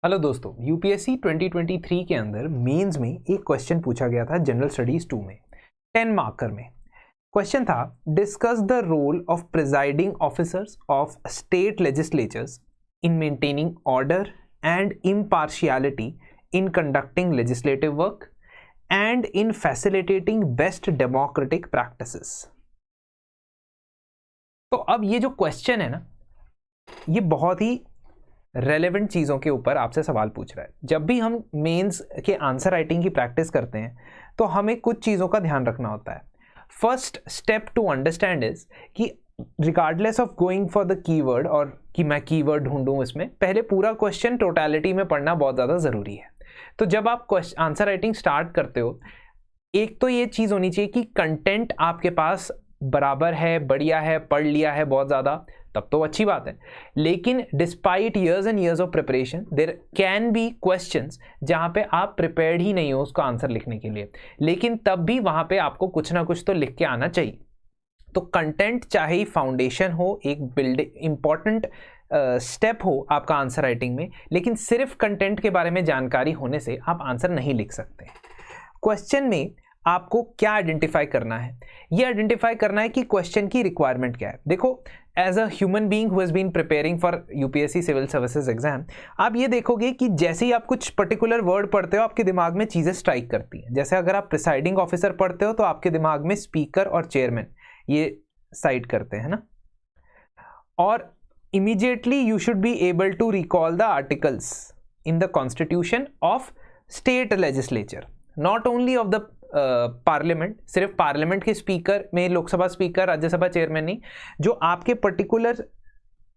Hello दोस्तों, UPSC 2023 के अंदर मेंस में एक क्वेश्चन पूछा गया था जनरल स्टडीज 2 में 10 मार्कर में। क्वेश्चन था, discuss the role of presiding officers of state legislatures in maintaining order and impartiality in conducting legislative work and in facilitating best democratic practices. तो अब ये जो क्वेश्चन है ना, ये बहुत ही रेलेवेंट चीज़ों के ऊपर आपसे सवाल पूछ रहा है। जब भी हम मेंस के आंसर राइटिंग की प्रैक्टिस करते हैं तो हमें कुछ चीज़ों का ध्यान रखना होता है। First step to understand is कि regardless of going for the keyword और कि मैं कीवर्ड ढूंढूं, इसमें पहले पूरा क्वेश्चन टोटलिटी में पढ़ना बहुत ज़्यादा ज़रूरी है। तो जब आप आंसर राइटिंग स्टार्ट करते हो, एक तो ये चीज़ होनी चाहिए कि कंटेंट आपके पास बराबर है, बढ़िया है, पढ़ लिया है बहुत ज़्यादा, तब तो अच्छी बात है। लेकिन despite years and years of preparation there can be questions जहाँ पे आप प्रिपेयर्ड ही नहीं हो उसका आंसर लिखने के लिए, लेकिन तब भी वहाँ पे आपको कुछ ना कुछ तो लिख के आना चाहिए। तो कंटेंट चाहे ही फाउंडेशन हो, एक बिल्डिंग इंपॉर्टेंट स्टेप हो आपका आंसर राइटिंग में, लेकिन सिर्फ कंटेंट के बारे में जानकारी होने से आप आंसर नहीं लिख सकते। क्वेश्चन में आपको क्या आइडेंटिफाई करना है? ये आइडेंटिफाई करना है कि क्वेश्चन की रिक्वायरमेंट क्या है। देखो, as a human being who has been preparing for UPSC civil services exam, आप ये देखोगे कि जैसे ही आप कुछ पर्टिकुलर वर्ड पढ़ते हो आपके दिमाग में चीज़ें स्ट्राइक करती हैं। जैसे अगर आप प्रिसाइडिंग ऑफिसर पढ़ते हो तो आपके दिमाग में स्पीकर और चेयरमैन ये साइड करते हैं ना, और immediately you should be able to recall the articles in the constitution of state legislature, not only of the parliament. सिर्फ पार्लियामेंट के स्पीकर में लोकसभा स्पीकर, राज्यसभा चेयरमैन नहीं, जो आपके पर्टिकुलर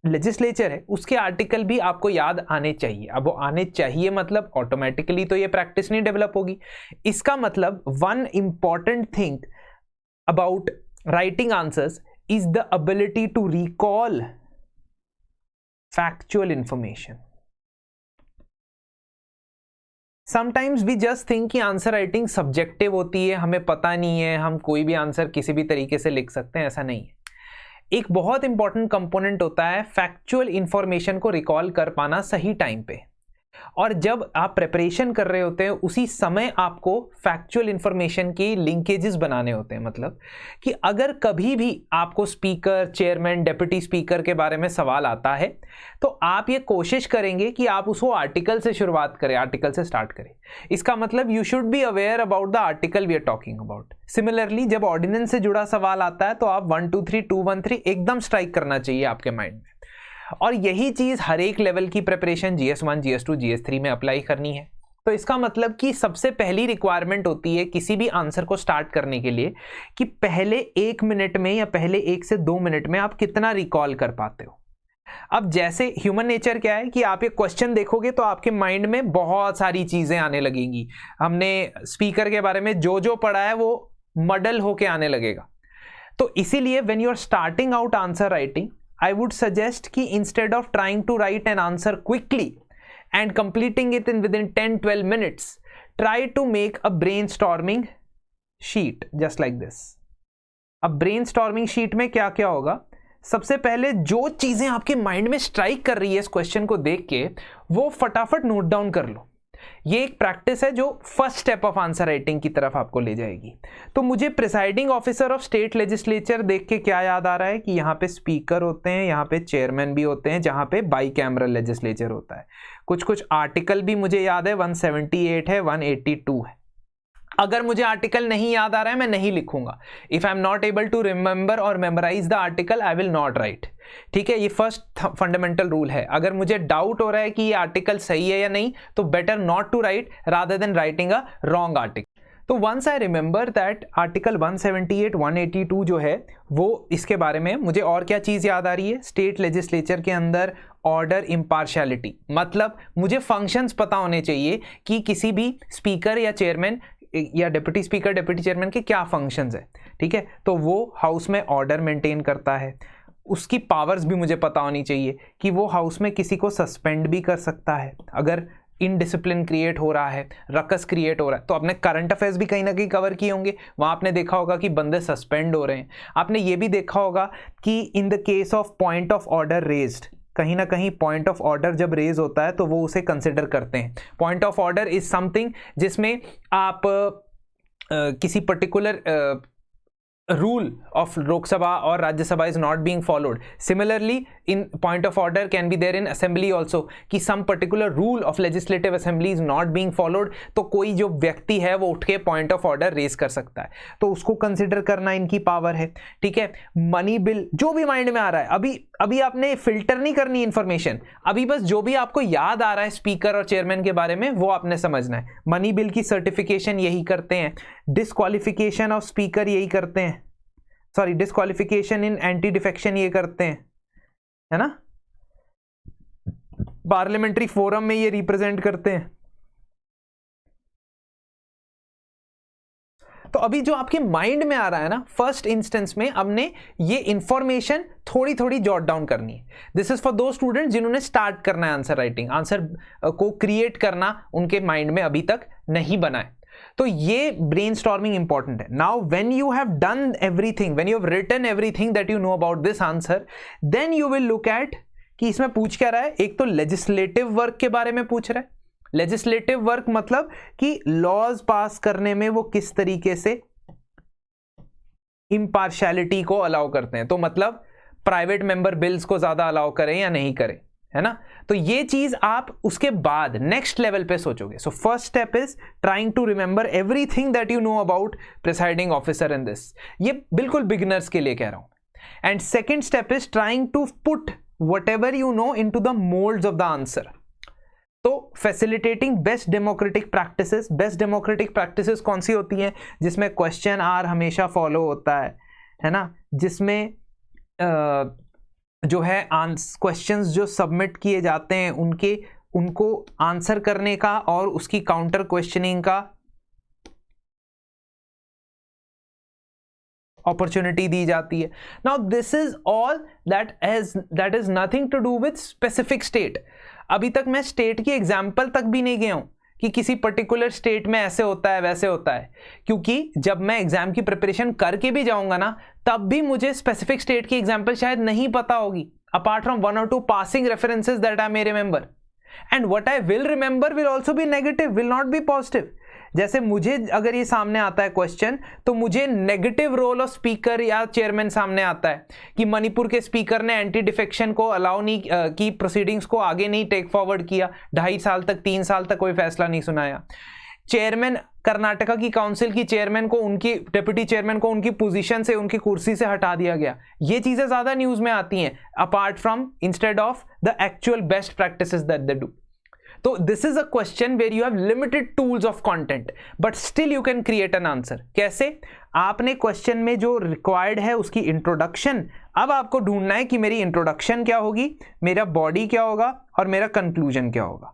लेजिस्लेचर है उसके आर्टिकल भी आपको याद आने चाहिए। अब वो आने चाहिए मतलब ऑटोमेटिकली तो ये प्रैक्टिस नहीं डेवलप होगी। इसका मतलब one important thing about writing answers is the ability to recall factual information. Sometimes we just think कि आंसर राइटिंग सब्जेक्टिव होती है, हमें पता नहीं है, हम कोई भी आंसर किसी भी तरीके से लिख सकते हैं, ऐसा नहीं है। एक बहुत इंपॉर्टेंट कंपोनेंट होता है फैक्चुअल इंफॉर्मेशन को रिकॉल कर पाना सही टाइम पे। और जब आप प्रिपरेशन कर रहे होते हैं उसी समय आपको फैक्चुअल इंफॉर्मेशन की लिंकेजेस बनाने होते हैं। मतलब कि अगर कभी भी आपको स्पीकर, चेयरमैन, डेप्यूटी स्पीकर के बारे में सवाल आता है तो आप ये कोशिश करेंगे कि आप उसको आर्टिकल से शुरुआत करें, आर्टिकल से स्टार्ट करें। इसका मतलब you should be aware about the article we are talking about. Similarly जब ऑर्डिनेंस से जुड़ा सवाल आता है तो आप 1 2 3 2 1 3 एकदम स्ट्राइक करना चाहिए आपके माइंड में। और यही चीज हर एक लेवल की प्रिपरेशन GS1, GS2, GS3 में अप्लाई करनी है। तो इसका मतलब कि सबसे पहली रिक्वायरमेंट होती है किसी भी आंसर को स्टार्ट करने के लिए कि पहले 1 मिनट में या पहले 1 से 2 मिनट में आप कितना रिकॉल कर पाते हो। अब जैसे ह्यूमन नेचर क्या है कि आप ये क्वेश्चन देखोगे तो आपके माइंड में बहुत सारी चीजें आने लगेंगी। हमने स्पीकर के बारे में जो जो पढ़ा है वो मॉडल होके आने लगेगा। तो इसीलिए when you are starting out answer writing, I would suggest कि instead of trying to write an answer quickly and completing it within 10-12 minutes, try to make a brainstorming sheet just like this. अब brainstorming sheet में क्या क्या होगा? सबसे पहले जो चीजें आपके माइंड में स्ट्राइक कर रही है इस क्वेश्चन को देख के, वो फटाफट नोट डाउन कर लो। ये एक प्रैक्टिस है जो first step of answer writing की तरफ आपको ले जाएगी। तो मुझे presiding officer of state legislature देख के क्या याद आ रहा है कि यहाँ पे स्पीकर होते हैं, यहाँ पे चेयरमैन भी होते हैं, जहाँ पे बाई कैमरल लेजिस्लेचर होता है। कुछ कुछ आर्टिकल भी मुझे याद है, 178 है, 182 है। अगर मुझे आर्टिकल नहीं याद आ रहा है मैं नहीं लिखूंगा। If I am not able to remember और memorise the article I will not write. ठीक है, ये फर्स्ट फंडामेंटल रूल है। अगर मुझे डाउट हो रहा है कि ये आर्टिकल सही है या नहीं तो better not to write rather than writing a wrong article. तो once I remember that article 178, 182 जो है वो, इसके बारे में मुझे और क्या चीज़ याद आ रही है? स्टेट लेजिस्लेचर के अंदर ऑर्डर, इम्पार्शियलिटी, मतलब मुझे फंक्शंस पता होने चाहिए कि किसी भी स्पीकर या चेयरमैन या डिप्टी स्पीकर, डिप्टी चेयरमैन के क्या फंक्शंस है। ठीक है, तो वो हाउस में ऑर्डर मेंटेन करता है, उसकी पावर्स भी मुझे पता होनी चाहिए कि वो हाउस में किसी को सस्पेंड भी कर सकता है अगर इनडिसिप्लिन क्रिएट हो रहा है, रकस क्रिएट हो रहा है। तो आपने करंट अफेयर्स भी कहीं ना कहीं कवर किए होंगे, वहाँ आपने देखा होगा कि बंदे सस्पेंड हो रहे हैं। आपने ये भी देखा होगा कि in the case of point of order raised, कहीं ना कहीं पॉइंट ऑफ ऑर्डर जब रेज होता है तो वो उसे कंसिडर करते हैं। Point of order is something जिसमें आप किसी particular rule of Lok Sabha or Rajya Sabha is not being followed. Similarly, in point of order can be there in assembly also कि some particular rule of legislative assembly is not being followed, तो कोई जो व्यक्ति है वो उठ के point of order raise कर सकता है, तो उसको कंसिडर करना इनकी पावर है। ठीक है, मनी बिल जो भी माइंड में आ रहा है, अभी आपने फिल्टर नहीं करनी इंफॉर्मेशन, अभी बस जो भी आपको याद आ रहा है स्पीकर और चेयरमैन के बारे में वो आपने समझना है। मनी बिल की सर्टिफिकेशन यही करते हैं, डिस्क्वालिफिकेशन ऑफ स्पीकर यही करते हैं, सॉरी डिस्क्वालिफिकेशन इन एंटी डिफेक्शन ये करते हैं, है ना, पार्लियामेंट्री फोरम में ये रिप्रेजेंट करते हैं। तो अभी जो आपके माइंड में आ रहा है ना, फर्स्ट इंस्टेंस में हमने ये इंफॉर्मेशन थोड़ी थोड़ी जॉट डाउन करनी है। दिस इज फॉर दो स्टूडेंट जिन्होंने स्टार्ट करना है आंसर राइटिंग, आंसर को क्रिएट करना उनके माइंड में अभी तक नहीं बना है, तो ये ब्रेनस्टॉर्मिंग इंपॉर्टेंट है। Now when you have done everything, when you have written everything that you know about this answer, then you will look at कि इसमें पूछ क्या रहा है। एक तो लेजिस्लेटिव वर्क के बारे में पूछ रहा है। लेजिस्लेटिव वर्क मतलब कि लॉज पास करने में वो किस तरीके से इम्पार्शियलिटी को अलाउ करते हैं, तो मतलब प्राइवेट मेंबर बिल्स को ज्यादा अलाउ करें या नहीं करें, है ना। तो ये चीज आप उसके बाद नेक्स्ट लेवल पे सोचोगे। So first step is trying to remember everything that you know about presiding officer in this, ये बिल्कुल बिगिनर्स के लिए कह रहा हूं। And second step is trying to put whatever you know into the moulds of the answer. तो facilitating best democratic practices, best democratic practices कौन सी होती हैं, जिसमें क्वेश्चन आर हमेशा फॉलो होता है ना, जिसमें जो है क्वेश्चंस जो सबमिट किए जाते हैं उनको आंसर करने का और उसकी काउंटर क्वेश्चनिंग का अपॉर्चुनिटी दी जाती है। Now this is all that is nothing to do with specific state. अभी तक मैं स्टेट की एग्जाम्पल तक भी नहीं गया हूं कि किसी पर्टिकुलर स्टेट में ऐसे होता है वैसे होता है, क्योंकि जब मैं एग्जाम की प्रिपरेशन करके भी जाऊंगा ना, तब भी मुझे स्पेसिफिक स्टेट की एग्जाम्पल शायद नहीं पता होगी, apart from 1 or 2 passing references that I may remember, and what I will remember will also be negative, will not be positive। जैसे मुझे अगर ये सामने आता है क्वेश्चन, तो मुझे नेगेटिव रोल ऑफ स्पीकर या चेयरमैन सामने आता है कि मणिपुर के स्पीकर ने एंटी डिफेक्शन को अलाउ नहीं की, प्रोसीडिंग्स को आगे नहीं टेक फॉरवर्ड किया, 2.5 साल तक 3 साल तक कोई फैसला नहीं सुनाया। चेयरमैन कर्नाटका की काउंसिल की चेयरमैन को, उनकी डिप्टी चेयरमैन को उनकी पोजीशन से, उनकी कुर्सी से हटा दिया गया। ये चीजें ज्यादा न्यूज में आती हैं apart from, instead of the actual best practices that they do. तो this is a question where you have limited tools of content but still you can create an answer. कैसे? आपने क्वेश्चन में जो required है उसकी introduction, अब आपको ढूंढना है कि मेरी इंट्रोडक्शन क्या होगी, मेरा बॉडी क्या होगा और मेरा कंक्लूजन क्या होगा।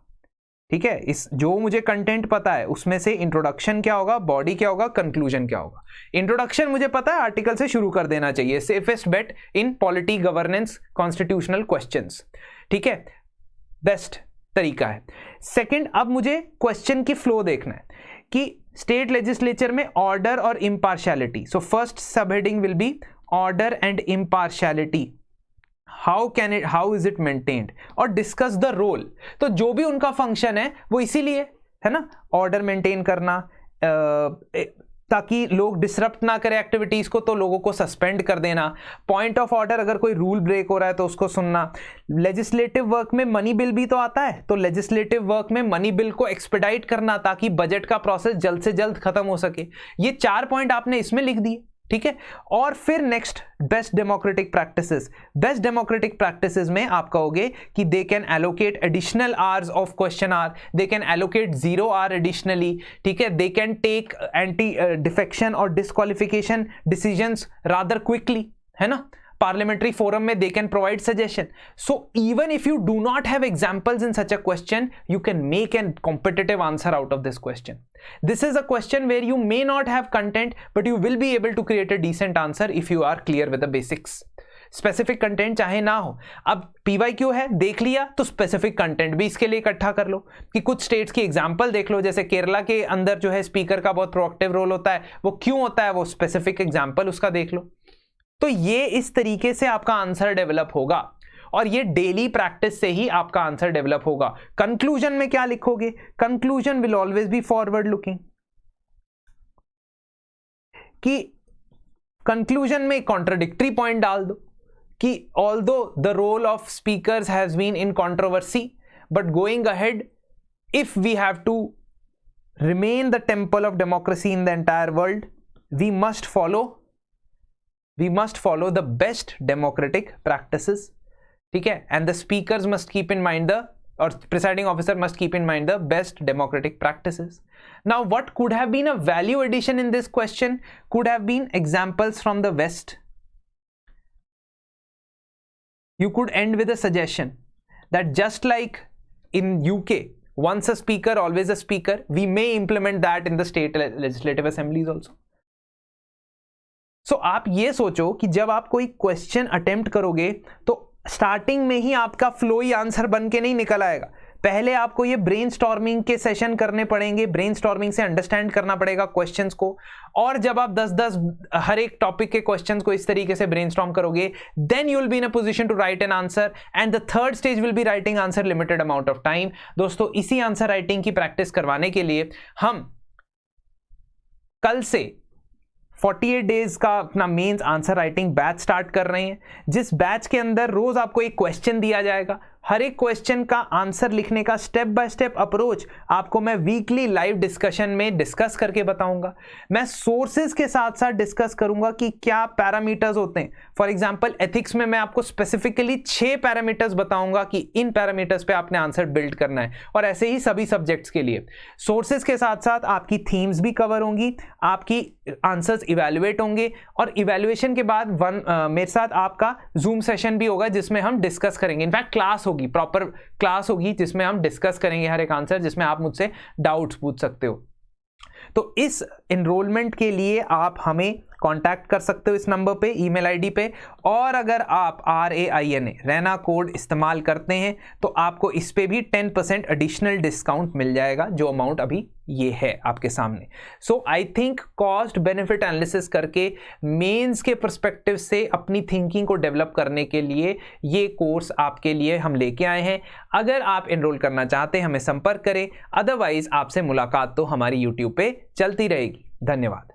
ठीक है, इस जो मुझे कंटेंट पता है उसमें से इंट्रोडक्शन क्या होगा, बॉडी क्या होगा, कंक्लूजन क्या होगा। इंट्रोडक्शन मुझे पता है, आर्टिकल से शुरू कर देना चाहिए, safest bet in polity, governance, constitutional questions. ठीक है, बेस्ट तरीका है। सेकंड, अब मुझे क्वेश्चन की फ्लो देखना है कि स्टेट लेजिस्लेचर में ऑर्डर और इम्पार्शियलिटी। सो फर्स्ट सब heading will be order and impartiality, how is it maintained, और डिस्कस द रोल। तो जो भी उनका फंक्शन है वो इसीलिए है ना, ऑर्डर मेंटेन करना, ताकि लोग डिसरप्ट ना करें एक्टिविटीज को, तो लोगों को सस्पेंड कर देना। पॉइंट ऑफ ऑर्डर, अगर कोई रूल ब्रेक हो रहा है तो उसको सुनना। लेजिस्लेटिव वर्क में मनी बिल भी तो आता है, तो लेजिस्लेटिव वर्क में मनी बिल को एक्सपेडाइट करना ताकि बजट का प्रोसेस जल्द से जल्द खत्म हो सके। ये 4 पॉइंट आपने इसमें लिख दिए। ठीक है, और फिर next best democratic practices. Best democratic practices में आप कहोगे कि they can allocate additional hours of question hour, they can allocate 0 hour additionally. ठीक है, they can take anti defection और डिस्क्वालिफिकेशन डिसीजंस रादर क्विकली, है ना। पार्लियामेंट्री फोरम में they can provide suggestion. So even if you do not have examples in such a question, you can make a competitive answer out of this question. This is a question where you may not have content, but you will be able to create a decent answer if you are clear with the basics. Specific content चाहे ना हो, अब PYQ है, देख लिया तो specific content भी इसके लिए इकट्ठा कर लो कि कुछ स्टेट्स की एग्जांपल देख लो, जैसे केरला के अंदर जो है स्पीकर का बहुत प्रोएक्टिव रोल होता है, वो क्यों होता है, वो स्पेसिफिक एग्जांपल उसका देख लो। तो ये इस तरीके से आपका आंसर डेवलप होगा। और ये डेली प्रैक्टिस से ही आपका आंसर डेवलप होगा। कंक्लूजन में क्या लिखोगे? Conclusion will always be forward looking, कि कंक्लूजन में कॉन्ट्राडिक्टरी पॉइंट डाल दो कि although the role of speakers has been in controversy but going ahead if we have to remain the temple of democracy in the entire world, we must follow the best democratic practices. ठीक है? And the speakers must keep in mind or presiding officer must keep in mind the best democratic practices. Now, what could have been a value addition in this question? Could have been examples from the West. You could end with a suggestion that just like in UK, once a speaker, always a speaker, we may implement that in the state legislative assemblies also. So आप ये सोचो कि जब आप कोई question attempt करोगे तो starting में ही आपका फ्लो ही आंसर बन के नहीं निकल आएगा। पहले आपको ये ब्रेनस्टॉर्मिंग के सेशन करने पड़ेंगे, ब्रेनस्टॉर्मिंग से अंडरस्टैंड करना पड़ेगा क्वेश्चंस को, और जब आप 10-10 हर एक टॉपिक के क्वेश्चंस को इस तरीके से ब्रेनस्टॉर्म करोगे, then you will be in a position to write an answer, and the third stage will be writing answer limited amount of time. दोस्तों, इसी आंसर राइटिंग की प्रैक्टिस करवाने के लिए हम कल से 48 डेज का अपना mains answer writing batch start कर रहे हैं, जिस बैच के अंदर रोज आपको एक क्वेश्चन दिया जाएगा। हर एक क्वेश्चन का आंसर लिखने का स्टेप बाय स्टेप अप्रोच आपको मैं वीकली लाइव डिस्कशन में डिस्कस करके बताऊंगा। मैं सोर्सेज के साथ साथ डिस्कस करूंगा कि क्या पैरामीटर्स होते हैं। फॉर एग्जांपल एथिक्स में मैं आपको स्पेसिफिकली 6 पैरामीटर्स बताऊंगा कि इन पैरामीटर्स पे आपने आंसर बिल्ड करना है, और ऐसे ही सभी सब्जेक्ट्स के लिए। सोर्सेज के साथ साथ आपकी थीम्स भी कवर होंगी, आपकी आंसर्स इवेल्युएट होंगे, और इवेल्युएशन के बाद मेरे साथ आपका जूम सेशन भी होगा जिसमें हम डिस्कस करेंगे। इनफैक्ट क्लास होगी, प्रॉपर क्लास होगी जिसमें हम डिस्कस करेंगे हर एक आंसर, जिसमें आप मुझसे डाउट्स पूछ सकते हो। तो इस एनरोलमेंट के लिए आप हमें कांटेक्ट कर सकते हो इस नंबर पे, ईमेल आईडी पे, और अगर आप RAINA रैना कोड इस्तेमाल करते हैं तो आपको इस पे भी 10% एडिशनल डिस्काउंट मिल जाएगा, जो अमाउंट अभी ये है आपके सामने। So I think cost benefit analysis करके मेंस के पर्सपेक्टिव से अपनी थिंकिंग को डेवलप करने के लिए ये कोर्स आपके लिए हम लेके आए हैं। अगर आप एनरोल करना चाहते हैं हमें संपर्क करें, अदरवाइज आपसे मुलाकात तो हमारी यूट्यूब पे चलती रहेगी। धन्यवाद।